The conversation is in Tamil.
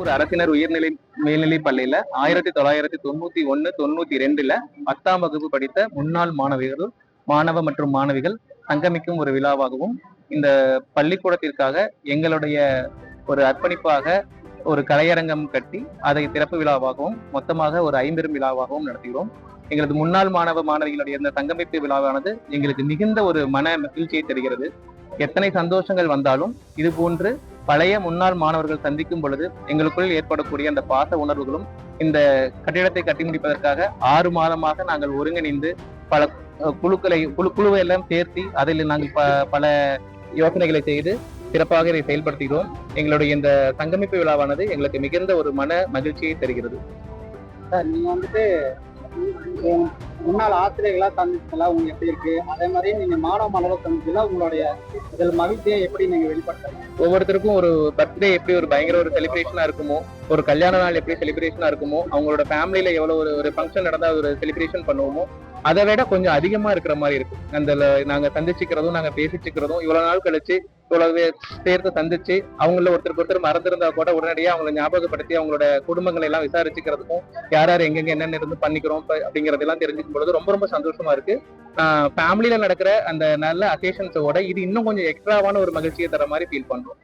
திருப்பூர் அரசினர் உயர்நிலை மேல்நிலை பள்ளியில 1991, 92ல 10ஆம் வகுப்பு படித்த முன்னாள் மாணவ மற்றும் மாணவிகள் சங்கமிக்கும் ஒரு விழாவாகவும், இந்த பள்ளிக்கூடத்திற்காக எங்களுடைய ஒரு அர்ப்பணிப்பாக ஒரு கலையரங்கம் கட்டி அதை திறப்பு விழாவாகவும் மொத்தமாக ஒரு ஐம்பெரும் விழாவாகவும் நடத்துகிறோம். எங்களது முன்னாள் மாணவிகளுடைய இந்த சங்கமிப்பு விழாவானது எங்களுக்கு மிகுந்த ஒரு மன மகிழ்ச்சியை தருகிறது. எத்தனை சந்தோஷங்கள் வந்தாலும் இது போன்று பழைய முன்னாள் மாணவர்கள் சந்திக்கும் பொழுது எங்களுக்குள் ஏற்படக்கூடிய அந்த பாச உணர்வுகளும், இந்த கட்டிடத்தை கட்டி முடிப்பதற்காக 6 மாதமாக நாங்கள் ஒருங்கிணைந்து பல குழுவை எல்லாம் சேர்த்தி அதில் நாங்கள் பல யோசனைகளை செய்து சிறப்பாக இதை செயல்படுத்துகிறோம். எங்களுடைய இந்த சங்கமிப்பு விழாவானது எங்களுக்கு மிகுந்த ஒரு மன மகிழ்ச்சியை தருகிறது. சார், நீங்க வந்துட்டு முன்னாள் ஆசிரியர்களா சந்திச்சதா உங்களுக்கு எப்படி இருக்கு? அதே மாதிரி நீங்க மாணவர் சந்திச்சதுல உங்களுடைய இதில் மகிழ்ச்சியை எப்படி நீங்க வெளிப்படுத்தலாம்? ஒவ்வொருத்தருக்கும் ஒரு பர்த்டே எப்படி ஒரு பயங்கர ஒரு செலிப்ரேஷனா இருக்குமோ, ஒரு கல்யாண நாள் எப்படி செலிப்ரேஷனா இருக்குமோ, அவங்களோட ஃபேமிலியில எவ்வளவு ஒரு ஃபங்க்ஷன் நடந்தா ஒரு செலிப்ரேஷன் பண்ணுவோமோ, அதை விட கொஞ்சம் அதிகமா இருக்கிற மாதிரி இருக்கும். அந்த நாங்க சந்திச்சுக்கிறதும் நாங்க பேசிச்சுக்கிறதும் இவ்வளவு நாள் கழிச்சு இவ்வளவு சேர்த்து சந்திச்சு அவங்கள ஒருத்தருக்கு மறந்திருந்தா கூட உடனடியாக அவங்களை ஞாபகப்படுத்தி அவங்களோட குடும்பங்களை எல்லாம் விசாரிச்சுக்கிறதுக்கும், யார் யார் எங்கெங்க என்னென்ன இருந்து பண்ணிக்கிறோம் அப்படிங்கறதெல்லாம் தெரிஞ்சுக்கும் பொழுது ரொம்ப ரொம்ப சந்தோஷமா இருக்கு. ஃபேமிலியில நடக்கிற அந்த நல்ல அக்கேஷன்ஸோட இது இன்னும் கொஞ்சம் எக்ஸ்ட்ராவான ஒரு மகிழ்ச்சியை தர மாதிரி ஃபீல் பண்றோம்.